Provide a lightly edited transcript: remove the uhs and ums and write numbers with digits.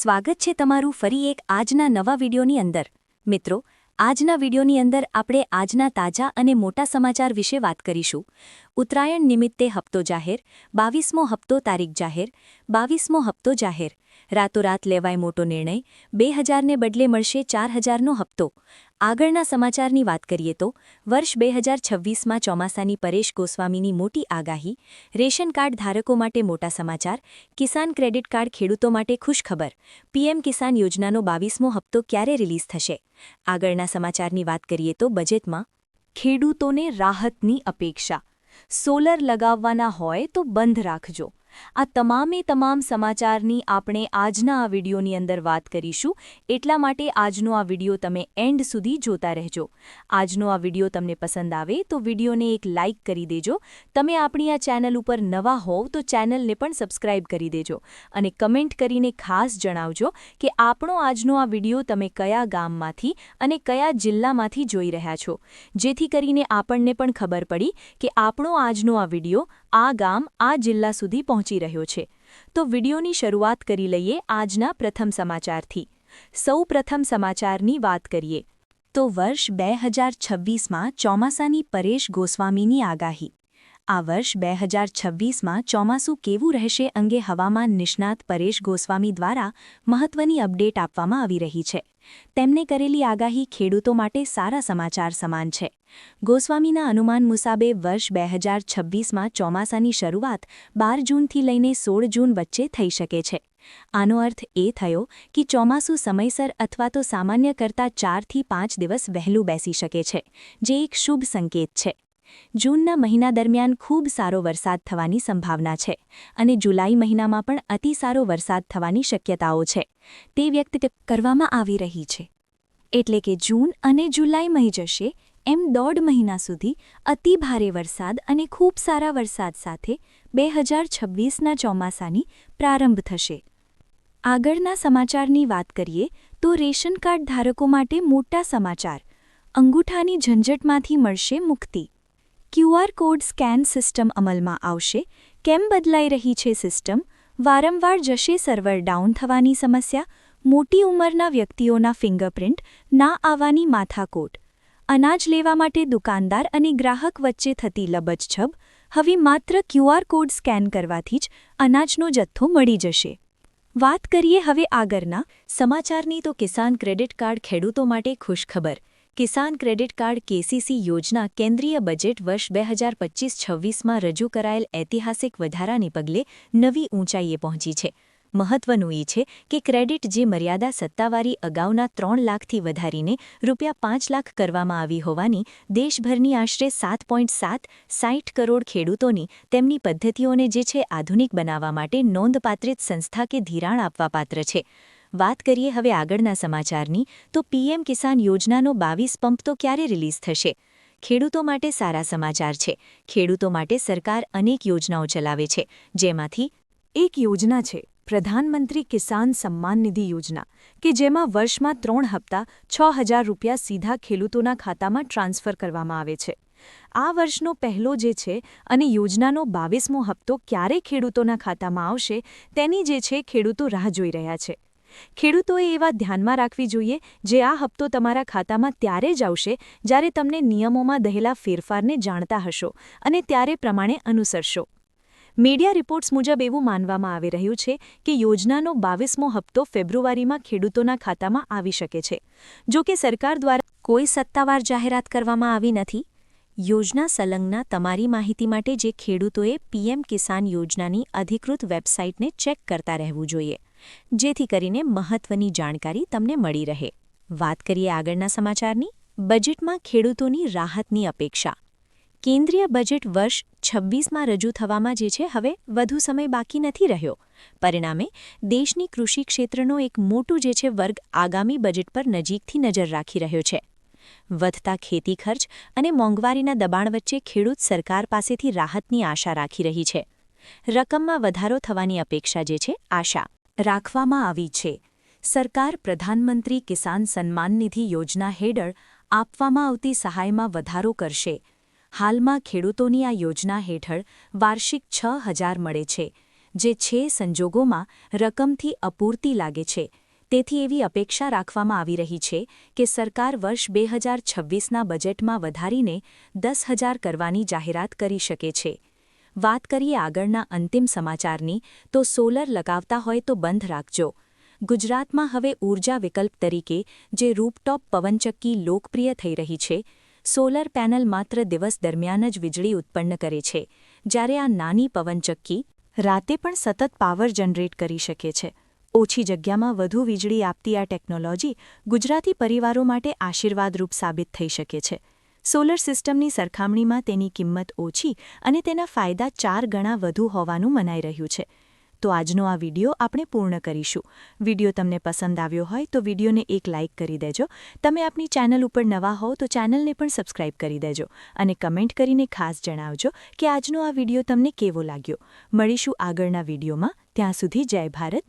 સ્વાગત છે તમારું ફરી એક આજના નવા વિડિયોની અંદર। મિત્રો, આજના વિડિયોની અંદર આપણે આજના તાજા અને મોટા સમાચાર વિશે વાત કરીશું। ઉત્તરાયણ નિમિત્તે હપ્તો જાહેર, 22મો હપ્તો તારીખ જાહેર, 22મો હપ્તો જાહેર। રાતોરાત લેવાય મોટો નિર્ણય, 2000ને બદલે મળશે 4000નો હપ્તો। આગળના સમાચારની વાત કરીએ તો વર્ષ 2026માં ચોમાસાની પરેશ ગોસ્વામીની મોટી આગાહી, રેશન કાર્ડ ધારકો માટે મોટા સમાચાર, કિસાન ક્રેડિટ કાર્ડ ખેડૂતો માટે ખુશખબર, પીએમ કિસાન યોજનાનો 22મો હપ્તો ક્યારે રિલીઝ થશે। આગળના સમાચારની વાત કરીએ તો બજેટમાં ખેડૂતોને રાહતની અપેક્ષા, સોલર લગાવવાના હોય તો બંધ રાખજો। આ તમામ સમાચારની આપણે આજના આ વિડિયોની અંદર વાત કરીશું, એટલા માટે આજનો આ વિડિયો તમે એન્ડ સુધી જોતા રહેજો। આજનો આ વિડિયો તમને પસંદ આવે તો વિડિયોને એક લાઇક કરી દેજો। તમે આપણી આ ચેનલ ઉપર નવા હોવ તો ચેનલને પણ સબસ્ક્રાઇબ કરી દેજો અને કમેન્ટ કરીને ખાસ જણાવજો કે આપણો આજનો આ વિડિયો તમે કયા ગામમાંથી અને કયા જિલ્લામાંથી જોઈ રહ્યા છો, જેથી કરીને આપણને પણ ખબર પડી કે આપણો આજનો આ વિડિયો આ ગામ આ જિલ્લા સુધી પહોંચી રહ્યો છે। તો વિડિયોની શરૂઆત કરી લઈએ આજના પ્રથમ સમાચારથી। સૌ પ્રથમ સમાચારની વાત કરીએ તો વર્ષ 2026માં ચોમાસાની પરેશ ગોસ્વામીની આગાહી। આ વર્ષ 2026માં ચોમાસું કેવું રહેશે અંગે હવામાન નિષ્ણાત પરેશ ગોસ્વામી દ્વારા મહત્વની અપડેટ આપવામાં આવી રહી છે। તેમણે કરેલી આગાહી ખેડૂતો માટે સારા સમાચાર સમાન છે। ગોસ્વામીના અનુમાન મુસાબે વર્ષ 2026માં ચોમાસાની શરૂઆત 12 જૂનથી લઈને 16 જૂન વચ્ચે થઈ શકે છે। આનો અર્થ એ થયો કે ચોમાસું સમયસર અથવા તો સામાન્ય કરતાં 4 થી 5 દિવસ વહેલું બેસી શકે છે, જે એક શુભ સંકેત છે। જૂનના મહિના દરમિયાન ખૂબ સારો વરસાદ થવાની સંભાવના છે અને જુલાઈ મહિનામાં પણ અતિ સારો વરસાદ થવાની શક્યતાઓ છે, તે વ્યક્ત કરવામાં આવી રહી છે। એટલે કે જૂન અને જુલાઈ મહી જશે એમ 1.5 મહિના સુધી અતિ ભારે વરસાદ અને ખૂબ સારા વરસાદ સાથે 2026ના ચોમાસાની પ્રારંભ થશે। આગળના સમાચારની વાત કરીએ તો રેશન કાર્ડ ધારકો માટે મોટા સમાચાર, અંગૂઠાની ઝંઝટમાંથી મળશે મુક્તિ। ક્યુઆર કોડ સ્કેન સિસ્ટમ અમલમાં આવશે। કેમ બદલાઈ રહી છે સિસ્ટમ? વારંવાર જશે સર્વર ડાઉન થવાની સમસ્યા, મોટી ઉંમરના વ્યક્તિઓના ફિંગરપ્રિન્ટ ના આવવાની માથાકોટ, અનાજ લેવા માટે દુકાનદાર અને ગ્રાહક વચ્ચે થતી લબચછબ, હવે માત્ર ક્યુઆર કોડ સ્કેન કરવાથી જ અનાજનો જથ્થો મળી જશે। વાત કરીએ હવે આગળના સમાચારની તો કિસાન ક્રેડિટ કાર્ડ ખેડૂતો માટે ખુશખબર। કિસાન ક્રેડિટ કાર્ડ કેસીસી યોજના કેન્દ્રીય બજેટ વર્ષ 2025-26માં રજૂ કરાયેલ ઐતિહાસિક વધારાને પગલે નવી ઊંચાઈએ પહોંચી છે। મહત્વનું એ છે કે ક્રેડિટ જે મર્યાદા સત્તાવારી અગાઉના 3 લાખથી વધારીને ₹5 લાખ કરવામાં આવી હોવાની દેશભરની આશરે 7.7 કરોડ ખેડૂતોની તેમની પદ્ધતિઓને જે છે આધુનિક બનાવવા માટે નોંધપાત્રિત સંસ્થા કે ધિરાણ આપવાપાત્ર છે। વાત કરીએ હવે આગળના સમાચારની તો પીએમ કિસાન યોજનાનો 22 પંપ તો ક્યારે રિલીઝ થશે? ખેડૂતો માટે સારા સમાચાર છે। ખેડૂતો માટે સરકાર અનેક યોજનાઓ ચલાવે છે, જેમાંથી એક યોજના છે પ્રધાનમંત્રી કિસાન સમ્માન નિધિ યોજના, કે જેમાં વર્ષમાં 3 હપ્તા ₹6000 સીધા ખેડૂતોના ખાતામાં ટ્રાન્સફર કરવામાં આવે છે। આ વર્ષનો પહેલો જે છે અને યોજનાનો 22મો હપ્તો ક્યારે ખેડૂતોના ખાતામાં આવશે તેની જે છે ખેડૂતો રાહ જોઈ રહ્યા છે। ખેડૂતોએ એ વાત ધ્યાનમાં રાખવી જોઈએ જે આ હપ્તો તમારા ખાતામાં ત્યારે જ આવશે જ્યારે તમને નિયમોમાં દહેલા ફેરફારને જાણતા હશો અને ત્યારે પ્રમાણે અનુસરશો। મીડિયા રિપોર્ટ્સ મુજબ એવું માનવામાં આવી રહ્યું છે કે યોજનાનો 22મો હપ્તો ફેબ્રુઆરીમાં ખેડૂતોના ખાતામાં આવી શકે છે। જો કે સરકાર દ્વારા કોઈ સત્તાવાર જાહેરાત કરવામાં આવી નથી। યોજના સંલગ્ન તમારી માહિતી માટે જે ખેડૂતોએ પીએમ કિસાન યોજનાની અધિકૃત વેબસાઇટને ચેક કરતા રહેવું જોઈએ, જેથી કરીને મહત્વની જાણકારી તમને મળી રહે। વાત કરીએ આગળના સમાચારની। બજેટમાં ખેડૂતોની રાહતની અપેક્ષા। કેન્દ્રીય બજેટ વર્ષ 26માં રજૂ થવામાં જે છે હવે વધુ સમય બાકી નથી રહ્યો। પરિણામે દેશની કૃષિ ક્ષેત્રનો એક મોટું જે છે વર્ગ આગામી બજેટ પર નજીકથી નજર રાખી રહ્યો છે। વધતા ખેતી ખર્ચ અને મોંઘવારીના દબાણ વચ્ચે ખેડૂત સરકાર પાસેથી રાહતની આશા રાખી રહી છે। રકમમાં વધારો થવાની અપેક્ષા જે છે આશા રાખવામાં આવી છે। સરકાર પ્રધાનમંત્રી કિસાન સન્માન નિધિ યોજના હેઠળ આપવામાં આવતી સહાયમાં વધારો કરશે। હાલમાં ખેડૂતોની આ યોજના હેઠળ વાર્ષિક 6000 મળે છે, જે છે સંજોગોમાં રકમથી અપૂરતી લાગે છે. તેથી એવી અપેક્ષા રાખવામાં આવી રહી છે કે સરકાર વર્ષ 2026ના બજેટમાં વધારીને 10,000 કરવાની જાહેરાત કરી શકે છે. વાત કરીએ આગળના અંતિમ સમાચારની, તો સોલર લગાવતા હોય તો બંધ રાખજો. ગુજરાતમાં હવે ઊર્જા વિકલ્પ તરીકે જે રૂપટોપ પવનચક્કી લોકપ્રિય થઈ રહી છે. સોલર પેનલ માત્ર દિવસ દરમિયાન જ વીજળી ઉત્પન્ન કરે છે, જ્યારે આ નાની પવનચક્કી રાતે પણ સતત પાવર જનરેટ કરી શકે છે. ઓછી જગ્યામાં વધુ વીજળી આપતી આ ટેકનોલોજી ગુજરાતી પરિવારો માટે આશીર્વાદરૂપ સાબિત થઈ શકે છે. સોલર સિસ્ટમની સરખામણીમાં તેની કિંમત ઓછી અને તેના ફાયદા 4 ગણા વધુ હોવાનું મનાઈ રહ્યું છે. તો આજનો આ વિડિયો આપણે પૂર્ણ કરીશું. વિડિયો તમને પસંદ આવ્યો હોય તો વિડિયોને એક લાઇક કરી દેજો. તમે આપણી ચેનલ ઉપર નવા હો તો ચેનલને પણ સબસ્ક્રાઇબ કરી દેજો અને કમેન્ટ કરીને ખાસ જણાવજો કે આજનો આ વિડિયો તમને કેવો લાગ્યો. મળીશું આગળના વિડિયોમાં. ત્યાં સુધી જય ભારત.